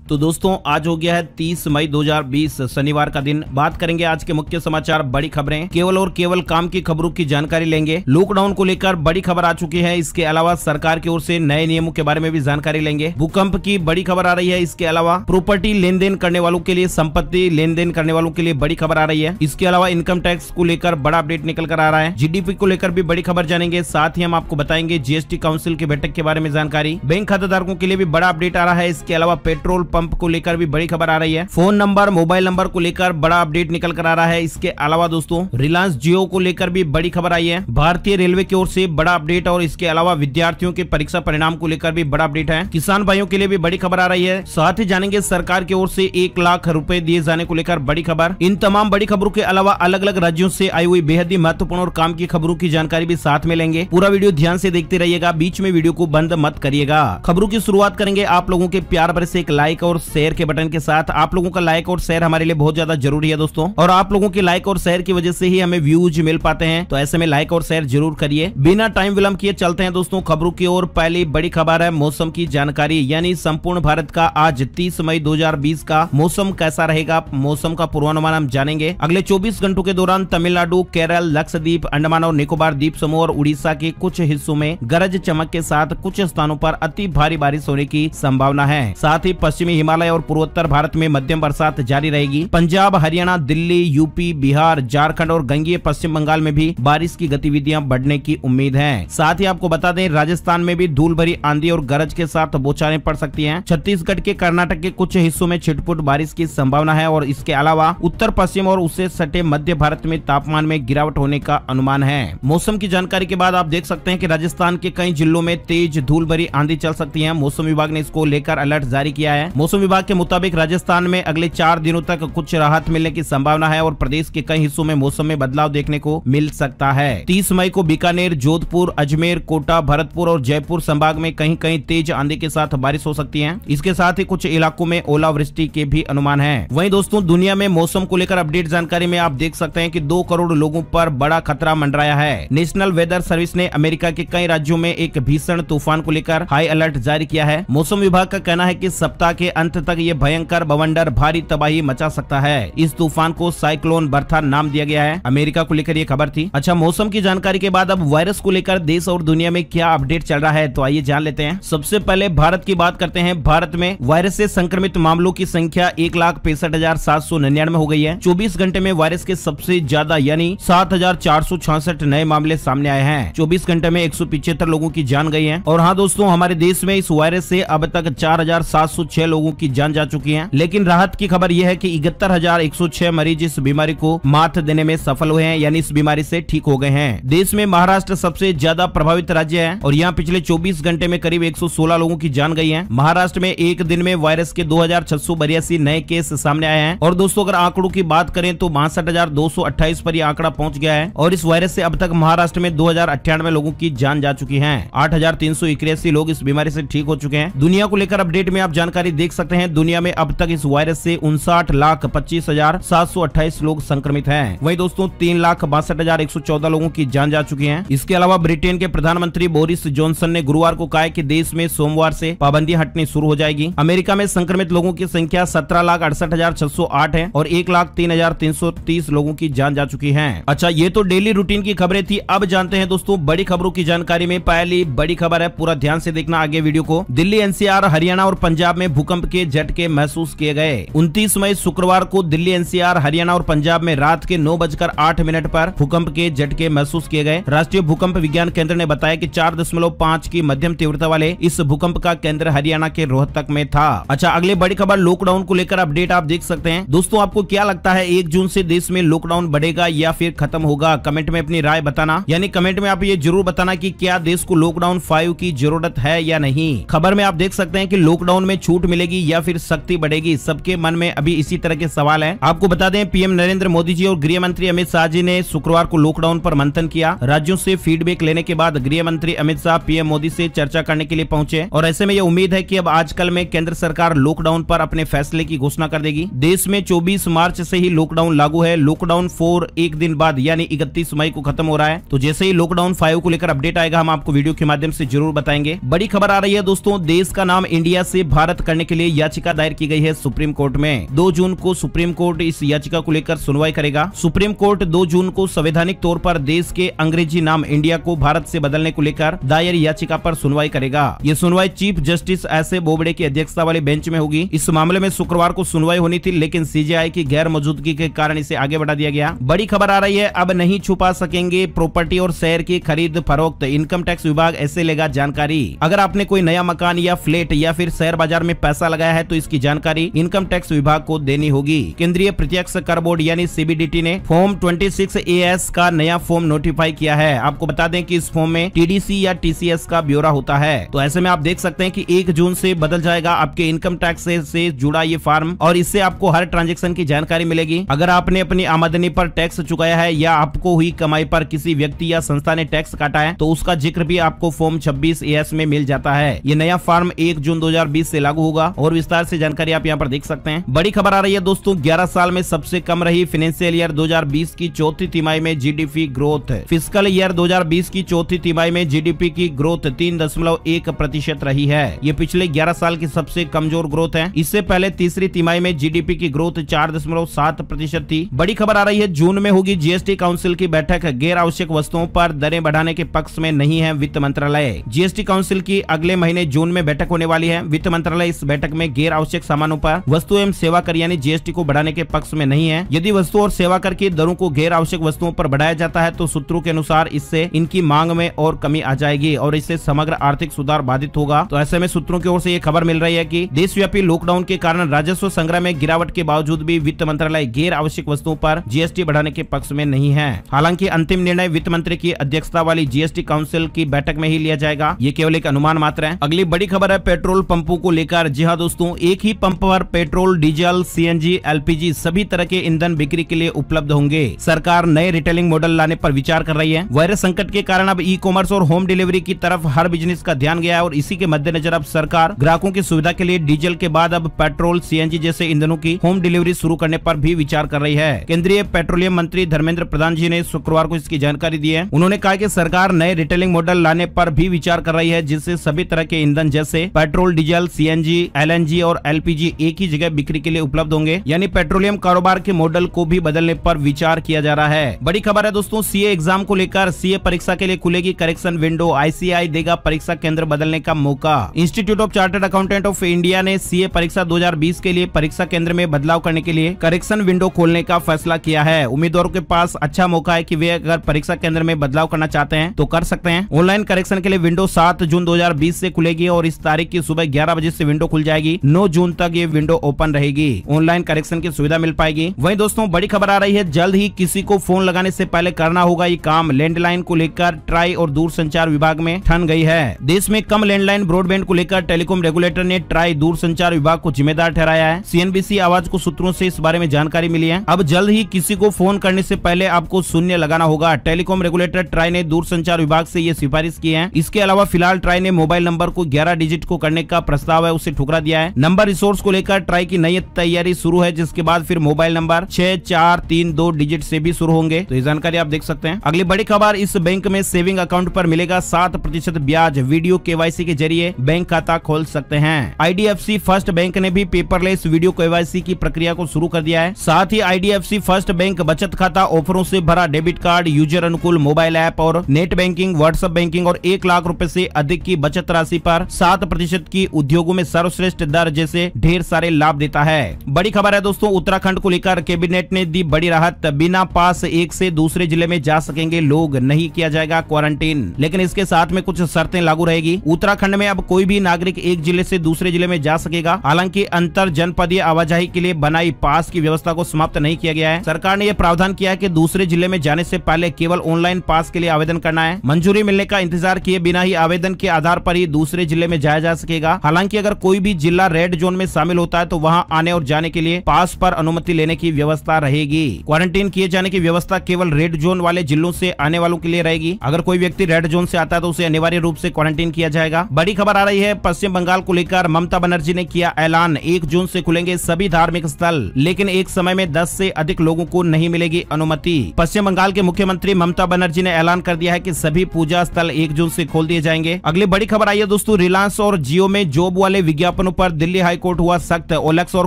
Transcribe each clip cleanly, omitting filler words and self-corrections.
तो दोस्तों आज हो गया है 30 मई 2020 शनिवार का दिन। बात करेंगे आज के मुख्य समाचार, बड़ी खबरें, केवल और केवल काम की खबरों की जानकारी लेंगे। लॉकडाउन को लेकर बड़ी खबर आ चुकी है। इसके अलावा सरकार की ओर से नए नियमों के बारे में भी जानकारी लेंगे। भूकंप की बड़ी खबर आ रही है। इसके अलावा प्रॉपर्टी लेन देन करने वालों के लिए, संपत्ति लेन देन करने वालों के लिए बड़ी खबर आ रही है। इसके अलावा इनकम टैक्स को लेकर बड़ा अपडेट निकल कर आ रहा है। जीडीपी को लेकर भी बड़ी खबर जानेंगे। साथ ही हम आपको बताएंगे जीएसटी काउंसिल की बैठक के बारे में जानकारी। बैंक खाताधारकों के लिए भी बड़ा अपडेट आ रहा है। इसके अलावा पेट्रोल पंप को लेकर भी बड़ी खबर आ रही है। फोन नंबर, मोबाइल नंबर को लेकर बड़ा अपडेट निकल कर आ रहा है। इसके अलावा दोस्तों रिलायंस जियो को लेकर भी बड़ी खबर आई है। भारतीय रेलवे की ओर से बड़ा अपडेट और इसके अलावा विद्यार्थियों के परीक्षा परिणाम को लेकर भी बड़ा अपडेट है। किसान भाइयों के लिए भी बड़ी खबर आ रही है। साथ ही जानेंगे सरकार की ओर से 1 लाख रुपए दिए जाने को लेकर बड़ी खबर। इन तमाम बड़ी खबरों के अलावा अलग अलग राज्यों से आई हुई बेहद ही महत्वपूर्ण और काम की खबरों की जानकारी भी साथ में लेंगे। पूरा वीडियो ध्यान से देखते रहिएगा, बीच में वीडियो को बंद मत करिएगा। खबरों की शुरुआत करेंगे आप लोगों के प्यार भरे से एक लाइक और शेयर के बटन के साथ। आप लोगों का लाइक और शेयर हमारे लिए बहुत ज्यादा जरूरी है दोस्तों, और आप लोगों के लाइक और शेयर की वजह से ही हमें व्यूज मिल पाते हैं। तो ऐसे में लाइक और शेयर जरूर करिए। बिना टाइम विलंब किए चलते हैं दोस्तों खबरों की ओर। पहली बड़ी खबर है मौसम की जानकारी, यानी संपूर्ण भारत का आज 30 मई 2020 का मौसम कैसा रहेगा, मौसम का पूर्वानुमान हम जानेंगे। अगले 24 घंटों के दौरान तमिलनाडु, केरल, लक्षद्वीप, अंडमान और निकोबार द्वीप समूह और उड़ीसा के कुछ हिस्सों में गरज चमक के साथ कुछ स्थानों पर अति भारी बारिश होने की संभावना है। साथ ही पश्चिमी हिमालय और पूर्वोत्तर भारत में मध्यम बरसात जारी रहेगी। पंजाब, हरियाणा, दिल्ली, यूपी, बिहार, झारखंड और गंगीय पश्चिम बंगाल में भी बारिश की गतिविधियां बढ़ने की उम्मीद है। साथ ही आपको बता दें राजस्थान में भी धूल भरी आंधी और गरज के साथ बौछारें पड़ सकती हैं। छत्तीसगढ़ के कर्नाटक के कुछ हिस्सों में छिटपुट बारिश की संभावना है। और इसके अलावा उत्तर पश्चिम और उससे सटे मध्य भारत में तापमान में गिरावट होने का अनुमान है। मौसम की जानकारी के बाद आप देख सकते हैं कि राजस्थान के कई जिलों में तेज धूल भरी आंधी चल सकती है। मौसम विभाग ने इसको लेकर अलर्ट जारी किया है। मौसम विभाग के मुताबिक राजस्थान में अगले 4 दिनों तक कुछ राहत मिलने की संभावना है और प्रदेश के कई हिस्सों में मौसम में बदलाव देखने को मिल सकता है। 30 मई को बीकानेर, जोधपुर, अजमेर, कोटा, भरतपुर और जयपुर संभाग में कहीं कहीं तेज आंधी के साथ बारिश हो सकती है। इसके साथ ही कुछ इलाकों में ओलावृष्टि के भी अनुमान है। वहीं दोस्तों दुनिया में मौसम को लेकर अपडेट जानकारी में आप देख सकते हैं कि 2 करोड़ लोगों पर बड़ा खतरा मंडराया है। नेशनल वेदर सर्विस ने अमेरिका के कई राज्यों में एक भीषण तूफान को लेकर हाई अलर्ट जारी किया है। मौसम विभाग का कहना है कि सप्ताह के अंत तक ये भयंकर बवंडर भारी तबाही मचा सकता है। इस तूफान को साइक्लोन बर्था नाम दिया गया है। अमेरिका को लेकर ये खबर थी। अच्छा, मौसम की जानकारी के बाद अब वायरस को लेकर देश और दुनिया में क्या अपडेट चल रहा है, तो आइए जान लेते हैं। सबसे पहले भारत की बात करते हैं। भारत में वायरस से संक्रमित मामलों की संख्या 1,65,799 हो गई है। 24 घंटे में वायरस के सबसे ज्यादा यानी 7,466 नए मामले सामने आए हैं। 24 घंटे में 175 लोगों की जान गई है। और हाँ दोस्तों, हमारे देश में इस वायरस से अब तक 4,706 लोगों की जान जा चुकी है। लेकिन राहत की खबर यह है कि 71,106 मरीज इस बीमारी को मात देने में सफल हुए हैं, यानी इस बीमारी से ठीक हो गए हैं। देश में महाराष्ट्र सबसे ज्यादा प्रभावित राज्य है और यहाँ पिछले 24 घंटे में करीब 116 लोगों की जान गई है। महाराष्ट्र में एक दिन में वायरस के 2,682 नए केस सामने आए हैं। और दोस्तों अगर आंकड़ों की बात करें तो 62,228 पर यह आंकड़ा पहुंच गया है। और इस वायरस से अब तक महाराष्ट्र में 2,098 लोगों की जान जा चुकी है। 8,381 लोग इस बीमारी से ठीक हो चुके हैं। दुनिया को लेकर अपडेट में आप जानकारी देख सकते हैं। दुनिया में अब तक इस वायरस से 59,25,728 लोग संक्रमित हैं। वहीं दोस्तों 3,62,114 लोगों की जान जा चुकी है। इसके अलावा ब्रिटेन के प्रधानमंत्री बोरिस जॉनसन ने गुरुवार को कहा कि देश में सोमवार से पाबंदियां हटनी शुरू हो जाएगी। अमेरिका में संक्रमित लोगों की संख्या 17,68,608 है और 1,03,330 लोगों की जान जा चुकी है। अच्छा, ये तो डेली रूटीन की खबरें थी। अब जानते हैं दोस्तों बड़ी खबरों की जानकारी में। पहली बड़ी खबर है, पूरा ध्यान से देखना आगे वीडियो को। दिल्ली, एनसीआर, हरियाणा और पंजाब में भूकंप के झटके महसूस किए गए। 29 मई शुक्रवार को दिल्ली, एनसीआर, हरियाणा और पंजाब में रात के 9:08 पर भूकंप के झटके महसूस किए गए। राष्ट्रीय भूकंप विज्ञान केंद्र ने बताया कि 4.5 की मध्यम तीव्रता वाले इस भूकंप का केंद्र हरियाणा के रोहतक में था। अच्छा, अगली बड़ी खबर लॉकडाउन को लेकर अपडेट आप देख सकते हैं। दोस्तों आपको क्या लगता है 1 जून से देश में लॉकडाउन बढ़ेगा या फिर खत्म होगा? कमेंट में अपनी राय बताना, यानी कमेंट में आप ये जरूर बताना कि क्या देश को लॉकडाउन 5 की जरूरत है या नहीं। खबर में आप देख सकते हैं कि लॉकडाउन में छूट मिलेगी या फिर सख्ती बढ़ेगी। सबके मन में अभी इसी तरह के सवाल है। आपको बता दें पीएम नरेंद्र मोदी जी और गृह मंत्री अमित शाह जी ने शुक्रवार को लॉकडाउन पर मंथन किया। राज्यों से फीडबैक लेने के बाद गृह मंत्री अमित शाह पीएम मोदी से चर्चा करने के लिए पहुंचे और ऐसे में यह उम्मीद है कि अब आजकल में केंद्र सरकार लॉकडाउन पर अपने फैसले की घोषणा कर देगी। देश में 24 मार्च से ही लॉकडाउन लागू है। लॉकडाउन 4 एक दिन बाद यानी 31 मई को खत्म हो रहा है। तो जैसे ही लॉकडाउन 5 को लेकर अपडेट आएगा हम आपको वीडियो के माध्यम से जरूर बताएंगे। बड़ी खबर आ रही है दोस्तों, देश का नाम इंडिया से भारत करने के लिए याचिका दायर की गई है सुप्रीम कोर्ट में। 2 जून को सुप्रीम कोर्ट इस याचिका को लेकर सुनवाई करेगा। सुप्रीम कोर्ट 2 जून को संवैधानिक तौर पर देश के अंग्रेजी नाम इंडिया को भारत से बदलने को लेकर दायर याचिका पर सुनवाई करेगा। ये सुनवाई chief justice S A Bobde की अध्यक्षता वाले बेंच में होगी। इस मामले में शुक्रवार को सुनवाई होनी थी, लेकिन सीजेआई की गैर मौजूदगी के कारण इसे आगे बढ़ा दिया गया। बड़ी खबर आ रही है, अब नहीं छुपा सकेंगे प्रॉपर्टी और शेयर की खरीद फरोख्त, इनकम टैक्स विभाग ऐसे लेगा जानकारी। अगर आपने कोई नया मकान या फ्लैट या फिर शेयर बाजार में पैसा लगाया है तो इसकी जानकारी इनकम टैक्स विभाग को देनी होगी। केंद्रीय प्रत्यक्ष कर बोर्ड यानी सीबीडीटी ने फॉर्म 26AS का नया फॉर्म नोटिफाई किया है। आपको बता दें कि इस फॉर्म में टीडीसी या टीसीएस का ब्यौरा होता है। तो ऐसे में आप देख सकते हैं कि 1 जून से बदल जाएगा आपके इनकम टैक्स से जुड़ा ये फॉर्म, और इससे आपको हर ट्रांजैक्शन की जानकारी मिलेगी। अगर आपने अपनी आमदनी पर टैक्स चुकाया है या आपको हुई कमाई पर किसी व्यक्ति या संस्था ने टैक्स काटा है तो उसका जिक्र भी आपको फॉर्म 26AS में मिल जाता है। ये नया फॉर्म 1 जून 2020 से लागू होगा और विस्तार से जानकारी आप यहाँ पर देख सकते हैं। बड़ी खबर आ रही है दोस्तों, 11 साल में सबसे कम रही फाइनेंशियल ईयर 2020 की चौथी तिमाही में जीडीपी ग्रोथ। फिस्कल ईयर 2020 की चौथी तिमाही में जीडीपी की ग्रोथ 3.1% रही है। ये पिछले 11 साल की सबसे कमजोर ग्रोथ है। इससे पहले तीसरी तिमाही में जीडीपी की ग्रोथ 4.7% थी। बड़ी खबर आ रही है, जून में होगी जीएसटी काउंसिल की बैठक। गैर आवश्यक वस्तुओं पर दरें बढ़ाने के पक्ष में नहीं है वित्त मंत्रालय। जीएसटी काउंसिल की अगले महीने जून में बैठक होने वाली है। वित्त मंत्रालय इस बैठक में गैर आवश्यक सामानों पर वस्तु एवं सेवा कर यानी जीएसटी को बढ़ाने के पक्ष में नहीं है। यदि वस्तु और सेवा कर की दरों को गैर आवश्यक वस्तुओं पर बढ़ाया जाता है तो सूत्रों के अनुसार इससे इनकी मांग में और कमी आ जाएगी और इससे समग्र आर्थिक सुधार बाधित होगा। तो ऐसे में सूत्रों की ओर से ये खबर मिल रही है कि देशव्यापी लॉकडाउन के कारण राजस्व संग्रह में गिरावट के बावजूद भी वित्त मंत्रालय गैर आवश्यक वस्तुओं पर जीएसटी बढ़ाने के पक्ष में नहीं है। हालांकि अंतिम निर्णय वित्त मंत्री की अध्यक्षता वाली जीएसटी काउंसिल की बैठक में ही लिया जाएगा। ये केवल एक अनुमान मात्र है। अगली बड़ी खबर है पेट्रोल पंपों को लेकर। जी हाँ दोस्तों, एक ही पंप पर पेट्रोल, डीजल, सीएनजी, एलपीजी सभी तरह के ईंधन बिक्री के लिए उपलब्ध होंगे। सरकार नए रिटेलिंग मॉडल लाने पर विचार कर रही है। वायरस संकट के कारण अब ई कॉमर्स और होम डिलीवरी की तरफ हर बिजनेस का ध्यान गया है और इसी के मद्देनजर अब सरकार ग्राहकों की सुविधा के लिए डीजल के बाद अब पेट्रोल, सीएनजी जैसे ईंधनों की होम डिलीवरी शुरू करने पर भी विचार कर रही है। केंद्रीय पेट्रोलियम मंत्री धर्मेंद्र प्रधान जी ने शुक्रवार को इसकी जानकारी दी है। उन्होंने कहा कि सरकार नए रिटेलिंग मॉडल लाने पर भी विचार कर रही है, जिससे सभी तरह के ईंधन जैसे पेट्रोल, डीजल, सीएनजी, एलएनजी और एलपीजी एक ही जगह बिक्री के लिए उपलब्ध होंगे। यानी पेट्रोलियम कारोबार के मॉडल को भी बदलने पर विचार किया जा रहा है। बड़ी खबर है दोस्तों, सीए एग्जाम को लेकर। सीए परीक्षा के लिए खुलेगी करेक्शन विंडो। आईसीएआई देगा परीक्षा केंद्र बदलने का मौका। Institute of chartered accountant of India ने सीए परीक्षा 2020 के लिए परीक्षा केंद्र में बदलाव करने के लिए करेक्शन विंडो खोलने का फैसला किया है। उम्मीदवारों के पास अच्छा मौका है कि वे अगर परीक्षा केंद्र में बदलाव करना चाहते हैं तो कर सकते हैं। ऑनलाइन करेक्शन के लिए विंडो 7 जून 2020 से खुलेगी और इस तारीख की सुबह 11 बजे से विंडो खुल जाएगी। 9 जून तक ये विंडो ओपन रहेगी। ऑनलाइन करेक्शन की सुविधा मिल पाएगी। वहीं दोस्तों बड़ी खबर आ रही है, जल्द ही किसी को फोन लगाने से पहले करना होगा ये काम। लैंडलाइन को लेकर ट्राई और दूरसंचार विभाग में ठन गई है। देश में कम लैंडलाइन ब्रॉडबैंड को लेकर टेलीकॉम रेगुलेटर ने ट्राई दूरसंचार विभाग को जिम्मेदार ठहराया है। सीएनबीसी आवाज को सूत्रों से इस बारे में जानकारी मिली है। अब जल्द ही किसी को फोन करने से पहले आपको शून्य लगाना होगा। टेलीकॉम रेगुलेटर ट्राई ने दूरसंचार विभाग से ये सिफारिश की है। इसके अलावा फिलहाल ट्राई ने मोबाइल नंबर को 11 डिजिट को करने का प्रस्ताव है, उसे ठुकरा दिया है। नंबर रिसोर्स को लेकर ट्राई की नई तैयारी शुरू है, जिसके बाद फिर मोबाइल नंबर 6432 डिजिट से भी शुरू होंगे। तो ये जानकारी आप देख सकते हैं। अगली बड़ी खबर, इस बैंक में सेविंग अकाउंट पर मिलेगा 7% ब्याज। वीडियो केवाईसी के जरिए बैंक खाता खोल सकते हैं। आईडीएफसी फर्स्ट बैंक ने भी पेपरलेस वीडियो केवाईसी की प्रक्रिया को शुरू कर दिया है। साथ ही आईडीएफसी फर्स्ट बैंक बचत खाता ऑफरों से भरा डेबिट कार्ड, यूजर अनुकूल मोबाइल ऐप और नेट बैंकिंग, व्हाट्सएप बैंकिंग और 1 लाख रुपए से अधिक की बचत राशि पर 7% की उद्योगों में सर्वश्रेष्ठ दर जैसे ढेर सारे लाभ देता है। बड़ी खबर है दोस्तों, उत्तराखंड को लेकर कैबिनेट ने दी बड़ी राहत। बिना पास एक से दूसरे जिले में जा सकेंगे लोग, नहीं किया जाएगा क्वारंटीन। लेकिन इसके साथ में कुछ शर्तें लागू रहेगी। उत्तराखंड में अब कोई भी नागरिक एक जिले से दूसरे जिले में जा सकेगा। हालांकि अंतर जनपदीय आवाजाही के लिए बनाई पास की व्यवस्था को समाप्त नहीं किया गया है। सरकार ने यह प्रावधान किया है कि दूसरे जिले में जाने से पहले केवल ऑनलाइन पास के लिए आवेदन करना है। मंजूरी मिलने का इंतजार किए बिना ही आवेदन के आधार पर ही दूसरे जिले में जाया जा सकेगा। हालांकि अगर कोई भी जिला रेड जोन में शामिल होता है तो वहां आने और जाने के लिए पास पर अनुमति लेने की व्यवस्था रहेगी। क्वारंटीन किए जाने की व्यवस्था केवल रेड जोन वाले जिलों से आने वालों के लिए रहेगी। अगर कोई व्यक्ति रेड जोन से आता है तो उसे अनिवार्य रूप से क्वारंटीन किया जाएगा। बड़ी खबर आ रही है, पश्चिम बंगाल को लेकर ममता बनर्जी ने किया ऐलान। 1 जून से खुलेंगे सभी धार्मिक स्थल, लेकिन एक समय में 10 से अधिक लोगों को नहीं मिलेगी अनुमति। पश्चिम बंगाल के मुख्यमंत्री ममता बनर्जी ने ऐलान कर दिया है कि सभी पूजा स्थल 1 जून से खोल दिए जाएंगे। अगली बड़ी खबर आई है दोस्तों, रिलायंस और जियो में जॉब वाले विज्ञापन विज्ञापनों पर दिल्ली हाईकोर्ट हुआ सख्त, ओएलएक्स और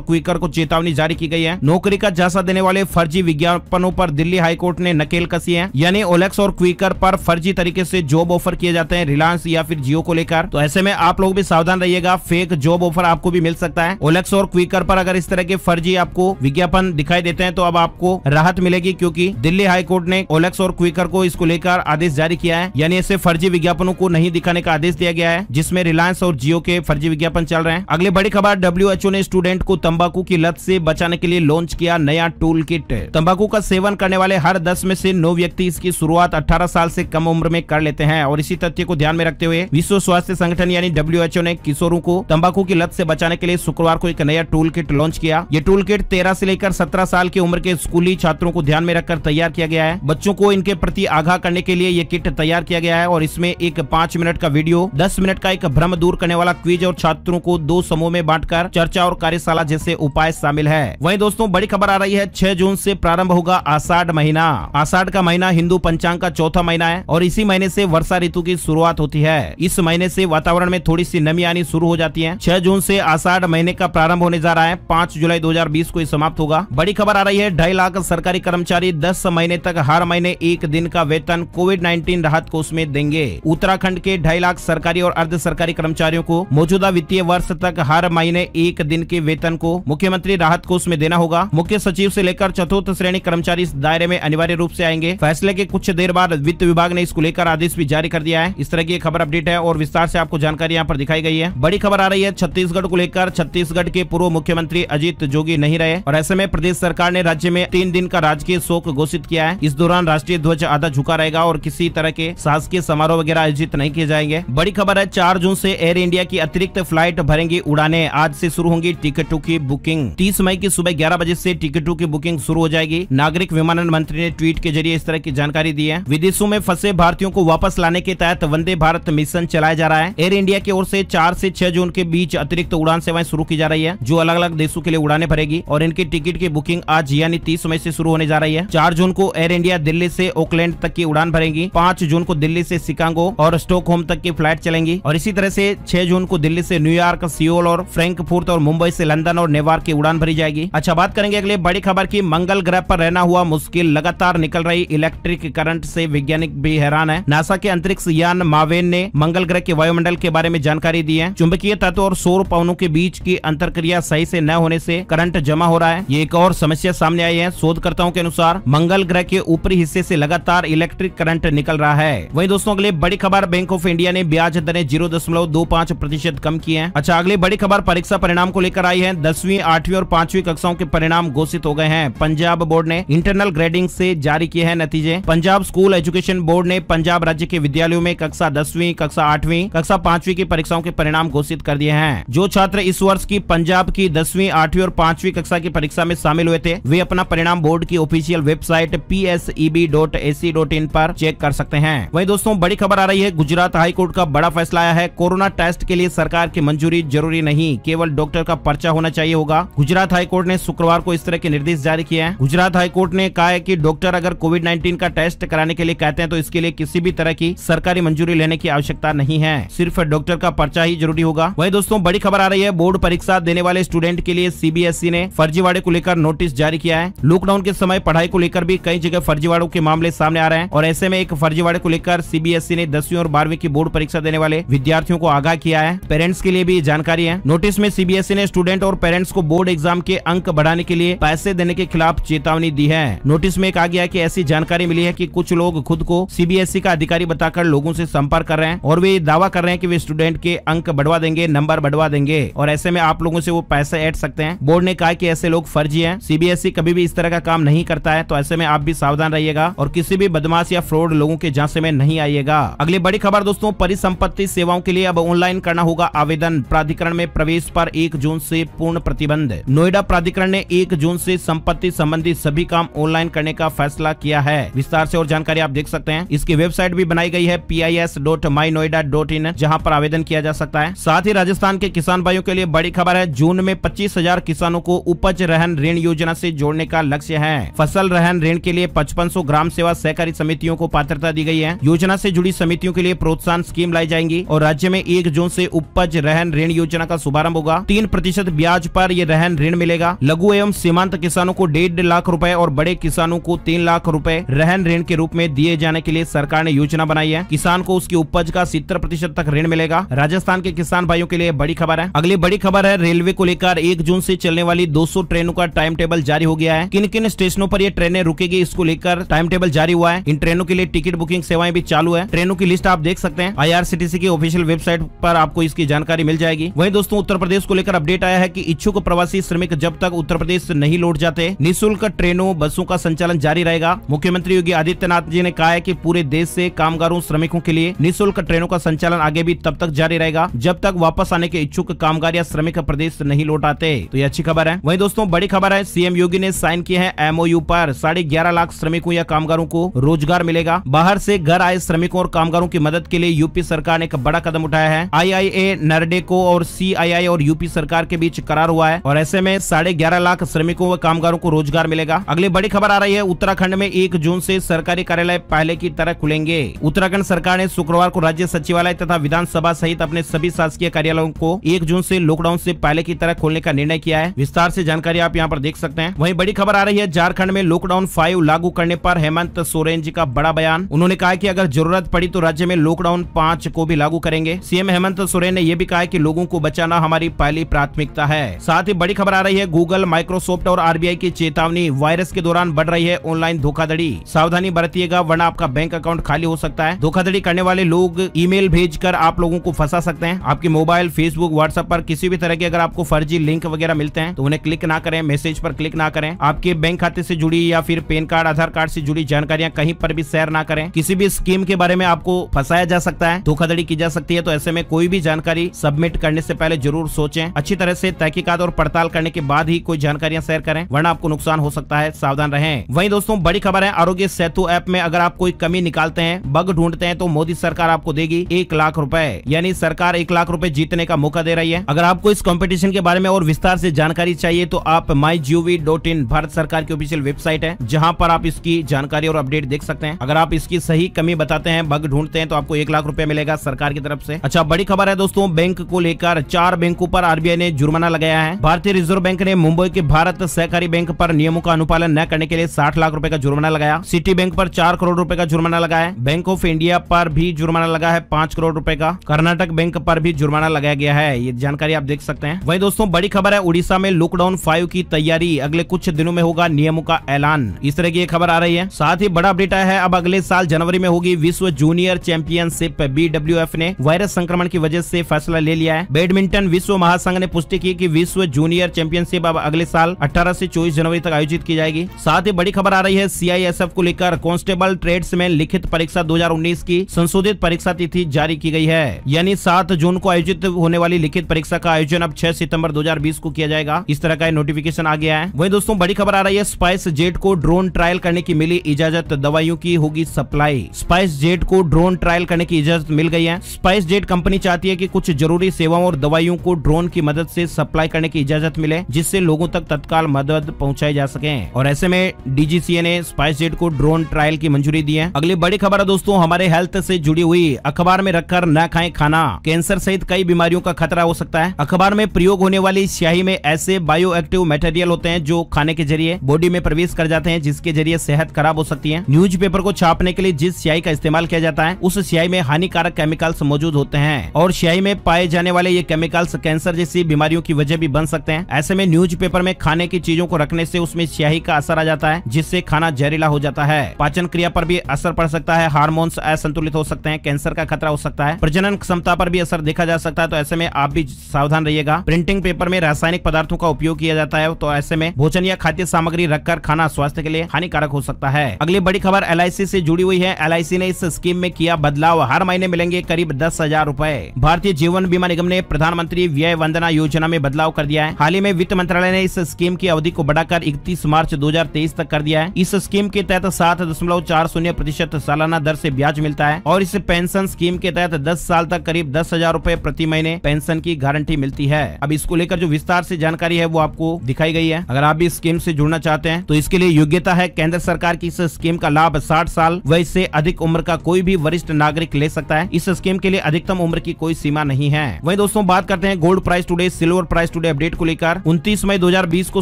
क्विकर को चेतावनी जारी की गई है। नौकरी का झांसा देने वाले फर्जी विज्ञापनों पर दिल्ली हाईकोर्ट ने नकेल कसी है, यानी ओएलएक्स और क्विकर पर फर्जी तरीके से जॉब ऑफर किए जाते हैं रिलायंस या फिर जियो को लेकर। तो ऐसे में आप लोग भी सावधान रहिएगा, फेक जॉब ऑफर आपको भी मिल सकता है। ओएलएक्स और क्विकर पर अगर इस तरह के फर्जी आपको विज्ञापन दिखाई देते हैं तो अब आपको राहत मिलेगी, क्योंकि दिल्ली हाईकोर्ट ने ओएलएक्स और क्विकर को इसको लेकर आदेश जारी किया है, यानी ऐसे फर्जी विज्ञापनों को नहीं दिखाने का आदेश दिया गया है जिसमें रिलायंस और जियो के फर्जी विज्ञापन चल रहे हैं। अगली बड़ी खबर, WHO ने स्टूडेंट को तंबाकू की लत से बचाने के लिए लॉन्च किया नया टूल किट। तंबाकू का सेवन करने वाले हर 10 में से 9 व्यक्ति इसकी शुरुआत 18 साल से कम उम्र में कर लेते हैं, और इसी तथ्य को ध्यान में रखते हुए विश्व स्वास्थ्य संगठन यानी WHO ने किशोरों को तंबाकू की लत से बचाने के लिए शुक्रवार को एक नया टूल किट लॉन्च किया। ये टूल किट 13 से लेकर 17 साल की उम्र के स्कूली छात्रों को ध्यान में रखकर तैयार किया गया है। बच्चों को इनके प्रति आगाह करने के लिए ये किट तैयार किया गया है, और इसमें एक 5 मिनट का वीडियो, 10 मिनट का एक भ्रम दूर करने वाला क्विज और छात्रों को 2 समूह में बांटकर चर्चा और कार्यशाला जैसे उपाय शामिल है। वहीं दोस्तों बड़ी खबर आ रही है, 6 जून से प्रारंभ होगा आषाढ़ महीना। आषाढ़ का महीना हिंदू पंचांग का चौथा महीना है और इसी महीने से वर्षा ऋतु की शुरुआत होती है। इस महीने से वातावरण में थोड़ी सी नमी आनी शुरू हो जाती है। 6 जून से आषाढ़ महीने का प्रारंभ होने जा रहा है, 5 जुलाई 2020 को समाप्त होगा। बड़ी खबर आ रही है, 2.5 लाख सरकारी कर्मचारी 10 महीने तक हर महीने 1 दिन का वेतन कोविड-19 राहत कोष में देंगे। उत्तराखंड के 2.5 लाख सरकारी और अर्ध सरकारी कर्मचारियों को मौजूदा वित्तीय वर्ष तक हर महीने 1 दिन के वेतन को मुख्यमंत्री राहत कोष में देना होगा। मुख्य सचिव से लेकर चतुर्थ श्रेणी कर्मचारी इस दायरे में अनिवार्य रूप से आएंगे। फैसले के कुछ देर बाद वित्त विभाग ने इसको लेकर आदेश भी जारी कर दिया है। इस तरह की खबर अपडेट है और विस्तार से आपको जानकारी यहाँ पर दिखाई गई है। बड़ी खबर आ रही है, छत्तीसगढ़ को लेकर छत्तीसगढ़ के पूर्व मुख्यमंत्री अजीत जोगी नहीं रहे और ऐसे में प्रदेश सरकार ने राज्य में 3 दिन का राजकीय शोक घोषित किया है। इस दौरान राष्ट्रीय ध्वज आधा झुका रहेगा और किसी तरह के शासकीय समारोह वगैरह आयोजित नहीं किए जाएंगे। बड़ी खबर है, 4 जून से एयर इंडिया की अतिरिक्त फ्लाइट भरेंगी उड़ानें। आज से शुरू होंगी टिकटों की बुकिंग। 30 मई की सुबह 11 बजे से टिकटों की बुकिंग शुरू हो जाएगी। नागरिक विमानन मंत्री ने ट्वीट के जरिए इस तरह की जानकारी दी है। विदेशों में फंसे भारतीयों को वापस लाने के तहत वंदे भारत मिशन चलाया जा रहा है। एयर इंडिया की ओर से 4 से 6 जून के बीच अतिरिक्त उड़ान सेवाएं शुरू की जा रही है, जो अलग अलग देशों के लिए उड़ानें भरेगी और इनकी टिकट की बुकिंग आज यानी 30 मई से शुरू होने जा रही है। 4 जून को एयर इंडिया दिल्ली से ओकलैंड तक की उड़ान भरेगी। 5 जून को दिल्ली से शिकागो और स्टॉकहोम तक की फ्लाइट चलेंगी और इसी तरह से 6 जून को दिल्ली से न्यूयॉर्क, सियोल और फ्रैंकफर्ट और मुंबई से लंदन और नेवार की उड़ान भरी जाएगी। अच्छा, बात करेंगे अगले बड़ी खबर की। मंगल ग्रह पर रहना हुआ मुश्किल, लगातार निकल रही इलेक्ट्रिक करंट से वैज्ञानिक भी हैरान है। नासा के अंतरिक्ष यान मावेन ने मंगल ग्रह के वायुमंडल के बारे में जानकारी दी है। चुंबकीय तत्व और सौर पवनों के बीच की अंतरक्रिया सही से न होने से करंट जमा हो रहा है। ये एक और समस्या सामने आई है। शोधकर्ताओं के अनुसार मंगल ग्रह के ऊपरी हिस्से से लगातार इलेक्ट्रिक करंट निकल रहा है। वहीं दोस्तों अगले बड़ी खबर, बैंक ऑफ इंडिया ने ब्याज दरें 0.25% कम की है। अच्छा, अगली बड़ी खबर परीक्षा परिणाम को लेकर आई है। 10वीं, 8वीं और 5वीं कक्षाओं के परिणाम घोषित हो गए हैं। पंजाब बोर्ड ने इंटरनल ग्रेडिंग से जारी किए हैं नतीजे। पंजाब स्कूल एजुकेशन बोर्ड ने पंजाब राज्य के विद्यालयों में कक्षा 10वीं, कक्षा 8वीं, कक्षा 5वीं की परीक्षाओं के परिणाम घोषित कर दिए हैं। जो छात्र इस वर्ष की पंजाब की 10वीं, 8वीं और 5वीं कक्षा की परीक्षा में शामिल हुए थे, वे अपना परिणाम बोर्ड की ऑफिशियल वेबसाइट pseb.ac.in पर चेक कर सकते हैं। वहीं दोस्तों बड़ी खबर आ रही है, गुजरात हाईकोर्ट का बड़ा फैसला आया है। कोरोना टेस्ट के लिए सरकार की मंजूरी जरूरी नहीं, केवल डॉक्टर का पर्चा होना चाहिए होगा। गुजरात हाईकोर्ट ने शुक्रवार को इस तरह के निर्देश जारी किए हैं। गुजरात हाईकोर्ट ने कहा है कि डॉक्टर अगर कोविड-19 का टेस्ट कराने के लिए कहते हैं तो इसके लिए किसी भी तरह की सरकारी मंजूरी लेने की आवश्यकता नहीं है, सिर्फ डॉक्टर का पर्चा ही जरूरी होगा। वहीं दोस्तों बड़ी खबर आ रही है, बोर्ड परीक्षा देने वाले स्टूडेंट के लिए CBSE ने फर्जीवाड़े को लेकर नोटिस जारी किया है। लॉकडाउन के समय पढ़ाई को लेकर भी कई जगह फर्जीवाड़ों के मामले सामने आ रहे हैं और ऐसे में एक फर्जीवाड़े को लेकर CBSE ने 10वीं और 12वीं की बोर्ड परीक्षा देने वाले विद्यार्थियों को आगाह किया है। पेरेंट्स के लिए भी जानकारी है। नोटिस में CBSE ने स्टूडेंट और पेरेंट्स को बोर्ड एग्जाम के अंक बढ़ाने के लिए पैसे देने के खिलाफ चेतावनी दी है। नोटिस में कहा गया है कि ऐसी जानकारी मिली है कि कुछ लोग खुद को CBSE का अधिकारी बताकर लोगों से संपर्क कर रहे हैं और वे दावा कर रहे हैं कि वे स्टूडेंट के अंक बढ़वा देंगे, नंबर बढ़वा देंगे और ऐसे में आप लोगों से वो पैसे ऐड सकते हैं। बोर्ड ने कहा कि ऐसे लोग फर्जी हैं। CBSE कभी भी इस तरह का काम नहीं करता है, तो ऐसे में आप भी सावधान रहिएगा और किसी भी बदमाश या फ्रॉड लोगों के झांसे में नहीं आइएगा। अगली बड़ी खबर दोस्तों, परिसंपत्ति सेवाओं के लिए अब ऑनलाइन करना होगा आवेदन। प्राधिकरण में प्रवेश पर 1 जून से पूर्ण प्रतिबंध। नोएडा प्राधिकरण ने 1 जून से संपत्ति संबंधी सभी काम ऑनलाइन करने का फैसला किया है। विस्तार से और जानकारी आप देख सकते हैं। इसकी वेबसाइट भी बनाई गई है pis.mynoida.in, जहां पर आवेदन किया जा सकता है। साथ ही राजस्थान के किसान भाइयों के लिए बड़ी खबर है, जून में 25,000 किसानों को उपज रहन ऋण योजना से जोड़ने का लक्ष्य है। फसल रहन ऋण के लिए 5500 ग्राम सेवा सहकारी समितियों को पात्रता दी गई है। योजना से जुड़ी समितियों के लिए प्रोत्साहन स्कीम लाई जाएंगी और राज्य में 1 जून से उपज रहन ऋण योजना का शुभारंभ होगा। 3% ब्याज पर ये रहन ऋण मिलेगा। लघु एवं सीमांत किसानों को 1.5 लाख रुपए और बड़े किसानों को 3 लाख रुपए रहन ऋण के रूप में दिए जाने के लिए सरकार ने योजना बनाई है। किसान को उसकी उपज का 70% तक ऋण मिलेगा। राजस्थान के किसान भाइयों के लिए बड़ी खबर है। अगली बड़ी खबर है, रेलवे को लेकर 1 जून से चलने वाली 200 ट्रेनों का टाइम टेबल जारी हो गया है। किन किन स्टेशनों पर ये ट्रेनें रुकेगी, इसको लेकर टाइम टेबल जारी हुआ है। इन ट्रेनों के लिए टिकट बुकिंग सेवाएं भी चालू है। ट्रेनों की लिस्ट आप देख सकते हैं। IRCTC की ऑफिशियल वेबसाइट पर आपको इसकी जानकारी मिल जाएगी। वहीं दोस्तों, उत्तर प्रदेश को लेकर अपडेट आया है कि इच्छुक प्रवासी श्रमिक जब तक उत्तर प्रदेश नहीं लौट जाते, निःशुल्क ट्रेनों बसों का संचालन जारी रहेगा। मुख्यमंत्री योगी आदित्यनाथ जी ने कहा है कि पूरे देश से कामगारों श्रमिकों के लिए निःशुल्क ट्रेनों का संचालन आगे भी तब तक जारी रहेगा जब तक वापस आने के इच्छुक कामगार या श्रमिक प्रदेश नहीं लौट आते। तो ये अच्छी खबर है। वहीं दोस्तों, बड़ी खबर है, सीएम योगी ने साइन किए हैं MOU पर 11.5 लाख श्रमिकों या कामगारों को रोजगार मिलेगा। बाहर से घर आए श्रमिकों और कामगारों की मदद के लिए यूपी सरकार ने एक बड़ा कदम उठाया है। IIA, NAREDCO और CII और यूपी सरकार के बीच करार हुआ है और ऐसे में 11.5 लाख श्रमिकों व कामगारों को रोजगार मिलेगा। अगली बड़ी खबर आ रही है, उत्तराखंड में 1 जून से सरकारी कार्यालय पहले की तरह खुलेंगे। उत्तराखंड सरकार ने शुक्रवार को राज्य सचिवालय तथा विधानसभा सहित अपने सभी शासकीय कार्यालयों को 1 जून से लॉकडाउन से पहले की तरह खोलने का निर्णय किया है। विस्तार से जानकारी आप यहाँ पर देख सकते हैं। वहीं बड़ी खबर आ रही है, झारखंड में लॉकडाउन 5 लागू करने पर हेमंत सोरेन जी का बड़ा बयान। उन्होंने कहा कि अगर जरूरत पड़ी तो राज्य में लॉकडाउन 5 को भी लागू करेंगे। सीएम हेमंत सोरेन ने यह भी कहा कि लोगों को बचाना हमारी पहली प्राथमिकता है। साथ ही बड़ी खबर आ रही है, गूगल, माइक्रोसॉफ्ट और RBI की चेतावनी, वायरस के दौरान बढ़ रही है ऑनलाइन धोखाधड़ी। सावधानी बरतिएगा वरना आपका बैंक अकाउंट खाली हो सकता है। धोखाधड़ी करने वाले लोग ईमेल भेजकर आप लोगों को फंसा सकते हैं। आपके मोबाइल, फेसबुक, व्हाट्सएप पर किसी भी तरह के अगर आपको फर्जी लिंक वगैरह मिलते हैं तो उन्हें क्लिक ना करें, मैसेज पर क्लिक ना करें। आपके बैंक खाते से जुड़ी या फिर पैन कार्ड, आधार कार्ड से जुड़ी जानकारियां कहीं पर भी शेयर ना करें। किसी भी स्कीम के बारे में आपको फंसाया जा सकता है, धोखाधड़ी की जा सकती है। तो ऐसे में कोई भी जानकारी सबमिट करने से पहले जरूर सोचें, अच्छी तरह से तहकीकात और पड़ताल करने के बाद ही कोई जानकारियां शेयर करें, वरना आपको नुकसान हो सकता है। सावधान रहें। वहीं दोस्तों, बड़ी खबर है, आरोग्य सेतु ऐप में अगर आप कोई कमी निकालते हैं, बग ढूंढते हैं तो मोदी सरकार आपको देगी 1 लाख रुपए। यानी सरकार 1 लाख रुपए जीतने का मौका दे रही है। अगर आपको इस कंपटीशन के बारे में और विस्तार से जानकारी चाहिए तो आप mygov.in भारत सरकार की ऑफिशियल वेबसाइट है, जहां पर आप इसकी जानकारी और अपडेट देख सकते हैं। अगर आप इसकी सही कमी बताते हैं, बग ढूंढते हैं, तो आपको 1 लाख रुपए मिलेगा सरकार की तरफ से। अच्छा, बड़ी खबर है दोस्तों, बैंक को लेकर 4 बैंकों पर RBI ने जुर्माना लगाया है। भारतीय रिजर्व बैंक ने मुंबई के भारत सहकारी बैंक पर नियमों का अनुपालन न करने के लिए 60 लाख रुपए का जुर्माना लगाया। सिटी बैंक पर 4 करोड़ रुपए का जुर्माना लगाया है। बैंक ऑफ इंडिया पर भी जुर्माना लगा है 5 करोड़ रुपए का। कर्नाटक बैंक पर भी जुर्माना लगाया गया है। ये जानकारी आप देख सकते हैं। वहीं दोस्तों, बड़ी खबर है, उड़ीसा में लॉकडाउन 5 की तैयारी, अगले कुछ दिनों में होगा नियमों का ऐलान। इस तरह की ये खबर आ रही है। साथ ही बड़ा अपडेट आया है, अब अगले साल जनवरी में होगी विश्व जूनियर चैंपियनशिप। BWF ने वायरस संक्रमण की वजह से फैसला ले लिया है। बैडमिंटन विश्व महासंघ ने पुष्टि की कि विश्व जूनियर चैंपियनशिप अब अगले साल 18 से 24 जनवरी तक आयोजित की जाएगी। साथ ही बड़ी खबर आ रही है, CISF को लेकर कांस्टेबल ट्रेड्समैन लिखित परीक्षा 2019 की संशोधित परीक्षा तिथि जारी की गई है। यानी 7 जून को आयोजित होने वाली लिखित परीक्षा का आयोजन अब 6 सितंबर 2020 को किया जाएगा। इस तरह का नोटिफिकेशन आ गया है। वहीं दोस्तों, बड़ी खबर आ रही है, स्पाइस जेट को ड्रोन ट्रायल करने की मिली इजाजत, दवाइयों की होगी सप्लाई। स्पाइस जेट को ड्रोन ट्रायल करने की इजाजत मिल गई है। स्पाइस जेट कंपनी चाहती है कि कुछ जरूरी सेवाओं और दवाइयों को ड्रोन की मदद से सप्लाई करने की इजाजत मिले, जिससे लोगों तक तत्काल मदद पहुंचाई जा सके। और ऐसे में DGCA ने स्पाइस जेट को ड्रोन ट्रायल की मंजूरी दी है। अगली बड़ी खबर है दोस्तों, हमारे हेल्थ से जुड़ी हुई, अखबार में रखकर न खाएं खाना, कैंसर सहित कई बीमारियों का खतरा हो सकता है। अखबार में प्रयोग होने वाली स्याही में ऐसे बायो एक्टिव मटेरियल होते हैं जो खाने के जरिए बॉडी में प्रवेश कर जाते हैं, जिसके जरिए सेहत खराब हो सकती है। न्यूज़पेपर को छापने के लिए जिस स्याही का इस्तेमाल किया जाता है, उस स्याही में हानिकारक केमिकल्स मौजूद होते हैं और स्याही में पाए जाने वाले ये केमिकल्स कैंसर जैसी बीमारियों की वजह भी बन सकते हैं। ऐसे में न्यूज़पेपर में खाने की चीजों को रखने से उसमें स्याही का असर आ जाता है, जिससे खाना जहरीला हो जाता है। पाचन क्रिया पर भी असर पड़ सकता है, हार्मोन्स असंतुलित हो सकते हैं, कैंसर का खतरा हो सकता है, प्रजनन क्षमता पर भी असर देखा जा सकता है। तो ऐसे में आप भी सावधान रहिएगा। प्रिंटिंग पेपर में रासायनिक पदार्थों का उपयोग किया जाता है, तो ऐसे में भोजन या खाद्य सामग्री रखकर खाना स्वास्थ्य के लिए हानिकारक हो सकता है। अगली बड़ी खबर LIC से जुड़ी हुई है। LIC ने इस स्कीम में किया बदलाव, हर महीने मिलेंगे करीब 10,000 रुपए। भारतीय जीवन बीमा निगम ने प्रधानमंत्री व्यय वंदना योजना में बदलाव कर दिया है। हाल ही में वित्त मंत्रालय ने इस स्कीम की अवधि को बढ़ाकर 31 मार्च 2023 तक कर दिया है। इस स्कीम के तहत 7.40% सालाना दर से ब्याज मिलता है और इस पेंशन स्कीम के तहत 10 साल तक करीब 10,000 रुपए प्रति महीने पेंशन की गारंटी मिलती है। अब इसको लेकर जो विस्तार से जानकारी है वो आपको दिखाई गई है। अगर आप भी इस स्कीम से जुड़ना चाहते हैं तो इसके लिए योग्यता है, केंद्र सरकार की इस स्कीम का लाभ 60 साल व इससे अधिक उम्र का कोई भी वरिष्ठ नागरिक ले सकता है। इस स्कीम के लिए अधिकतम उम्र की कोई सीमा नहीं है। वहीं दोस्तों दोस्तों बात करते हैं gold price today, silver price today update को लेकर। 29 मई 2020 को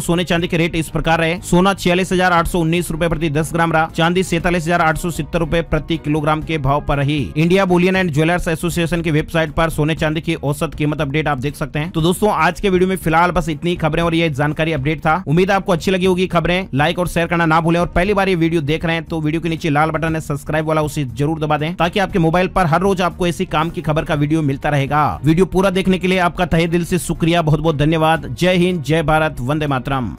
सोने चांदी के रेट इस प्रकार रहे। सोना 46,819 रुपए प्रति 10 ग्राम रहा। चांदी 47,870 रुपए प्रति किलोग्राम के भाव पर रही। India Boolean and jewellers association की वेबसाइट पर सोने चांदी की औसत कीमत अपडेट आप देख सकते हैं। तो दोस्तों आज के वीडियो में फिलहाल बस इतनी खबरें और ये जानकारी अपडेट था। उम्मीद है आपको अच्छी लगी होगी खबरें। लाइक और शेयर करना ना भूलें और पहली बार ये वीडियो देख रहे हैं तो वीडियो के नीचे लाल बटन है सब्सक्राइब वाला, उसे जरूर दबा दें ताकि आपके मोबाइल पर हर रोज आपको ऐसी काम की खबर का वीडियो मिलता रहेगा। वीडियो पूरा देखने के लिए आपका तहे दिल से शुक्रिया, बहुत बहुत धन्यवाद। जय हिंद, जय भारत, वंदे मातरम।